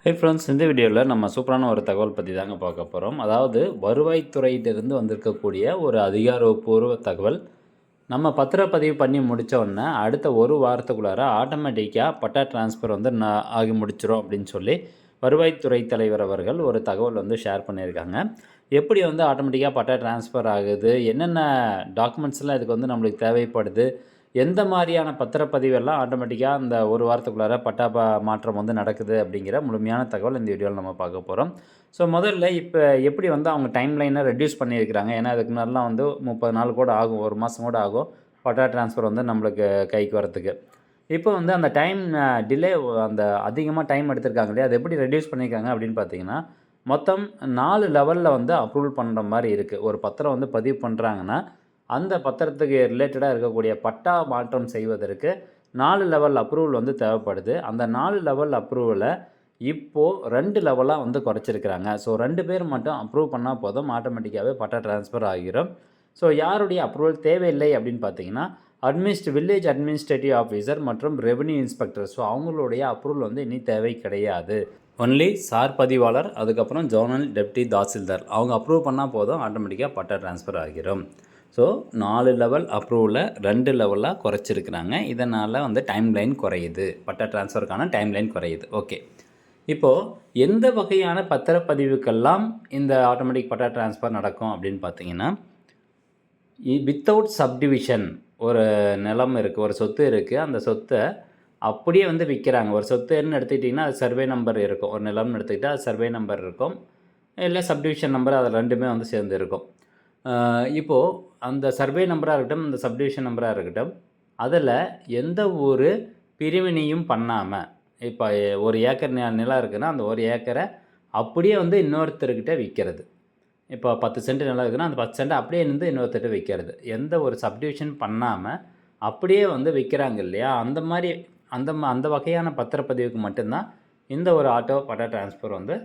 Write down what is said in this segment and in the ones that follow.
Hi friends, இந்த வீடியோவில் நம்ம சூப்பரான ஒரு தகவல் பற்றி தாங்க பார்க்க போகிறோம். அதாவது வருவாய்த்துறையிலிருந்து வந்திருக்கக்கூடிய ஒரு அதிகாரப்பூர்வ தகவல். நம்ம பத்திரப்பதிவு பண்ணி முடித்த உடனே அடுத்த ஒரு வாரத்துக்குள்ளார ஆட்டோமேட்டிக்காக பட்டா டிரான்ஸ்ஃபர் வந்து ஆகி முடிச்சிடும் அப்படின்னு சொல்லி வருவாய்த்துறை தலைவர் அவர்கள் ஒரு தகவல் வந்து ஷேர் பண்ணியிருக்காங்க. எப்படி வந்து ஆட்டோமேட்டிக்காக பட்டா டிரான்ஸ்ஃபர் ஆகுது, என்னென்ன டாக்குமெண்ட்ஸ்லாம் இதுக்கு வந்து நம்மளுக்கு தேவைப்படுது, எந்த மாதிரியான பத்திரப்பதிவெல்லாம் ஆட்டோமேட்டிக்காக அந்த ஒரு வாரத்துக்குள்ளார பட்டா மாற்றம் வந்து நடக்குது அப்படிங்கிற முழுமையான தகவல் இந்த வீடியோவில் நம்ம பார்க்க போகிறோம். ஸோ முதல்ல இப்போ எப்படி வந்து அவங்க டைம் லைனை ரெடியூஸ் பண்ணியிருக்கிறாங்க. ஏன்னா அதுக்கு முன்னாடிலாம் வந்து 30 நாள் கூட ஆகும், ஒரு மாதம் கூட ஆகும் பட்டா டிரான்ஸ்ஃபர் வந்து நம்மளுக்கு கைக்கு வரத்துக்கு. இப்போ வந்து அந்த டைம் டிலே அந்த அதிகமாக டைம் எடுத்திருக்காங்க இல்லையா, அது எப்படி ரெடியூஸ் பண்ணியிருக்காங்க அப்படின்னு பார்த்தீங்கன்னா, மொத்தம் 4 லெவலில் வந்து அப்ரூவல் பண்ணுற மாதிரி இருக்குது. ஒரு பத்திரம் வந்து பதிவு பண்ணுறாங்கன்னா அந்த பத்திரத்துக்கு ரிலேட்டடாக இருக்கக்கூடிய பட்டா மாற்றம் செய்வதற்கு 4 லெவல் அப்ரூவல் வந்து தேவைப்படுது. அந்த 4 லெவல் அப்ரூவலை இப்போது 2 லெவலாக வந்து குறைச்சிருக்கிறாங்க. ஸோ 2 பேர் மட்டும் அப்ரூவ் பண்ணால் போதும், ஆட்டோமேட்டிக்காகவே பட்டா ட்ரான்ஸ்ஃபர் ஆகிரும். ஸோ யாருடைய அப்ரூவல் தேவையில்லை அப்படின்னு பார்த்தீங்கன்னா, வில்லேஜ் அட்மினிஸ்ட்ரேட்டிவ் ஆஃபீஸர் மற்றும் ரெவென்யூ இன்ஸ்பெக்டர். ஸோ அவங்களுடைய அப்ரூவல் வந்து இனி தேவை கிடையாது. ஒன்லி சார் பதிவாளர், அதுக்கப்புறம் ஜோனல் டெப்டி தாசில்தார் அவங்க அப்ரூவ் பண்ணால் போதும், ஆட்டோமேட்டிக்காக பட்டா ட்ரான்ஸ்ஃபர் ஆகிரும். ஸோ 4 லெவல் அப்ரூவலை 2 லெவலாக குறைச்சிருக்கிறாங்க. இதனால் வந்து டைம் லைன் குறையுது, பட்டா ட்ரான்ஸ்ஃபருக்கான டைம் லைன் குறையுது. ஓகே, இப்போது எந்த வகையான பத்திரப்பதிவுக்கெல்லாம் இந்த ஆட்டோமேட்டிக் பட்டா ட்ரான்ஸ்ஃபர் நடக்கும் அப்படின்னு பார்த்தீங்கன்னா, வித்தவுட் சப்டிவிஷன் ஒரு நிலம் இருக்குது, ஒரு சொத்து இருக்குது, அந்த சொத்தை அப்படியே வந்து விற்கிறாங்க. ஒரு சொத்துன்னு எடுத்துக்கிட்டிங்கன்னா அது சர்வே நம்பர் இருக்கும். ஒரு நிலம்னு எடுத்துக்கிட்டால் அது சர்வே நம்பர் இருக்கும், இல்லை சப்டிவிஷன் நம்பர், அது ரெண்டுமே வந்து சேர்ந்து இருக்கும். இப்போது அந்த சர்வே நம்பராக இருக்கட்டும், இந்த சப்டிவிஷன் நம்பராக இருக்கட்டும், அதில் எந்த ஒரு பிரிவினையும் பண்ணாமல், இப்போ 1 ஏக்கர் நிலம் இருக்குதுன்னா அந்த 1 ஏக்கரை அப்படியே வந்து இன்னொருத்தர்கிட்ட விற்கிறது. இப்போ 10 சென்ட் நிலம் இருக்குதுன்னா அந்த 10 சென்ட் அப்படியே இருந்து இன்னொருத்தர்கிட்ட விற்கிறது. எந்த ஒரு சப்டிவிஷன் பண்ணாமல் அப்படியே வந்து விற்கிறாங்க இல்லையா, அந்த மாதிரி அந்த வகையான பத்திரப்பதிவுக்கு மட்டும்தான் இந்த ஒரு ஆட்டோ பட்டா டிரான்ஸ்ஃபர் வந்து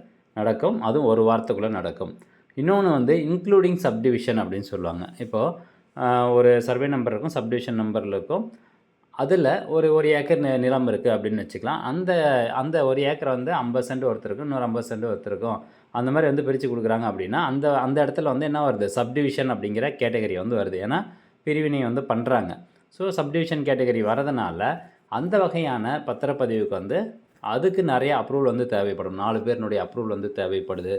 நடக்கும். அதுவும் ஒரு வாரத்துக்குள்ளே நடக்கும். இன்னொன்று வந்து இன்க்ளூடிங் சப்டிவிஷன் அப்படின்னு சொல்லுவாங்க. இப்போது ஒரு சர்வே நம்பர் இருக்கும், சப்டிவிஷன் நம்பரில் இருக்கும். அதில் ஒரு ஏக்கர் நிலம் இருக்குது அப்படின்னு வச்சுக்கலாம். அந்த ஒரு ஏக்கரை வந்து 50 சென்ட் ஒருத்தருக்கும், இன்னொரு 50 சென்ட் ஒருத்தருக்கும், அந்த மாதிரி வந்து பிரித்து கொடுக்குறாங்க அப்படின்னா அந்த இடத்துல வந்து என்ன வருது, சப்டிவிஷன் அப்படிங்கிற கேட்டகரி வந்து வருது. ஏன்னா பிரிவினை வந்து பண்ணுறாங்க. ஸோ சப்டிவிஷன் கேட்டகரி வரதுனால அந்த வகையான பத்திரப்பதிவுக்கு வந்து அதுக்கு நிறைய அப்ரூவல் வந்து தேவைப்படும். 4 பேருனுடைய அப்ரூவல் வந்து தேவைப்படுது.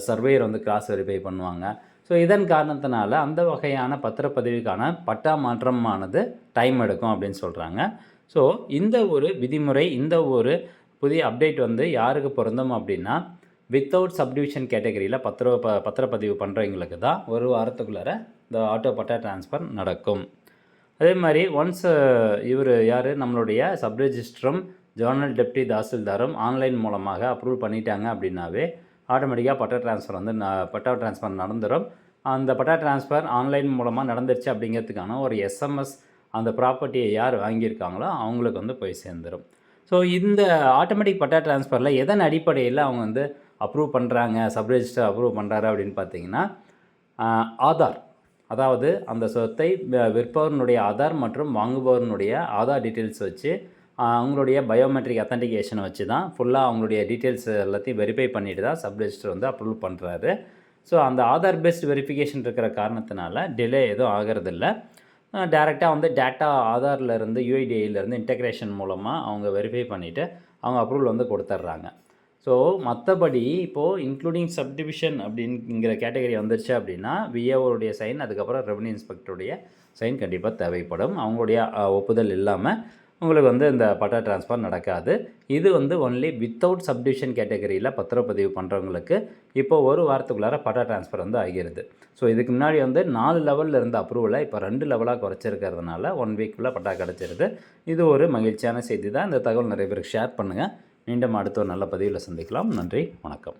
சர்வேயர் வந்து கிராஸ் வெரிஃபை பண்ணுவாங்க. ஸோ இதன் காரணத்தினால அந்த வகையான பத்திரப்பதிவுக்கான பட்டா மாற்றமானது டைம் எடுக்கும் அப்படின்னு சொல்கிறாங்க. ஸோ இந்த ஒரு விதிமுறை, இந்த ஒரு புதிய அப்டேட் வந்து யாருக்கு பொருந்தும் அப்படின்னா, வித்தவுட் சப்டிவிஷன் கேட்டகரியில் பத்திரப்பதிவு பண்ணுறவங்களுக்கு தான் ஒரு வாரத்துக்குள்ளார இந்த ஆட்டோ பட்டா டிரான்ஸ்ஃபர் நடக்கும். அதே மாதிரி ஒன்ஸ் இவர் யார், நம்மளுடைய சப் ரெஜிஸ்டரும் ஜோனல் டெப்டி தாசில்தாரும் ஆன்லைன் மூலமாக அப்ரூவ் பண்ணிட்டாங்க அப்படின்னாவே ஆட்டோமேட்டிக்காக பட்டா ட்ரான்ஸ்ஃபர் நடந்துடும். அந்த பட்டா ட்ரான்ஸ்ஃபர் ஆன்லைன் மூலமாக நடந்துருச்சு அப்படிங்கிறதுக்கான ஒரு எஸ்எம்எஸ் அந்த ப்ராப்பர்ட்டியை யார் வாங்கியிருக்காங்களோ அவங்களுக்கு வந்து போய் சேர்ந்துடும். ஸோ இந்த ஆட்டோமேட்டிக் பட்டா ட்ரான்ஸ்ஃபரில் எதன் அடிப்படையில் அவங்க வந்து அப்ரூவ் பண்ணுறாங்க, சப் ரெஜிஸ்டர் அப்ரூவ் பண்ணுறாரு அப்படின்னு பார்த்தீங்கன்னா, ஆதார், அதாவது அந்த சொத்தை விற்பவனுடைய ஆதார் மற்றும் வாங்குபவனுடைய ஆதார் டீட்டெயில்ஸ் வச்சு அவங்களுடைய பயோமெட்ரிக் அத்தன்டிகேஷனை வச்சு தான் ஃபுல்லாக அவங்களுடைய டீட்டெயில்ஸ் எல்லாத்தையும் வெரிஃபை பண்ணிட்டு தான் சப் ரெஜிஸ்டர் வந்து அப்ரூவல் பண்ணுறாரு. ஸோ அந்த ஆதார் பேஸ்ட் வெரிஃபிகேஷன் இருக்கிற காரணத்தினால டிலே எதுவும் ஆகிறதில்ல. டேரெக்டாக வந்து டேட்டா ஆதார்லேருந்து யூஐடிஐலேருந்து இன்டெக்ரேஷன் மூலமாக அவங்க வெரிஃபை பண்ணிவிட்டு அவங்க அப்ரூவல் வந்து கொடுத்துட்றாங்க. ஸோ மற்றபடி இப்போது இன்க்ளூடிங் சப்டிவிஷன் அப்படிங்கிற கேட்டகரி வந்துருச்சு அப்படின்னா விஏஓடைய சைன், அதுக்கப்புறம் ரெவன்யூ இன்ஸ்பெக்டருடைய சைன் கண்டிப்பாக தேவைப்படும். அவங்களுடைய ஒப்புதல் இல்லாமல் உங்களுக்கு வந்து இந்த பட்டா ட்ரான்ஸ்ஃபர் நடக்காது. இது வந்து ஒன்லி வித்தவுட் சப்டிவிஷன் கேட்டகரியில் பத்திரப்பதிவு பண்ணுறவங்களுக்கு இப்போ ஒரு வாரத்துக்குள்ளார பட்டா ட்ரான்ஸ்ஃபர் வந்து ஆகிறது. ஸோ இதுக்கு முன்னாடி வந்து 4 லெவலில் இருந்த அப்ரூவலை இப்போ 2 லெவலாக குறைச்சிருக்கிறதுனால 1 வீக்குள்ளே பட்டா கிடச்சிருது. இது ஒரு மகிழ்ச்சியான செய்தி தான். இந்த தகவல் நிறைய பேருக்கு ஷேர் பண்ணுங்கள். மீண்டும் அடுத்த ஒரு நல்ல பதிவில் சந்திக்கலாம். நன்றி, வணக்கம்.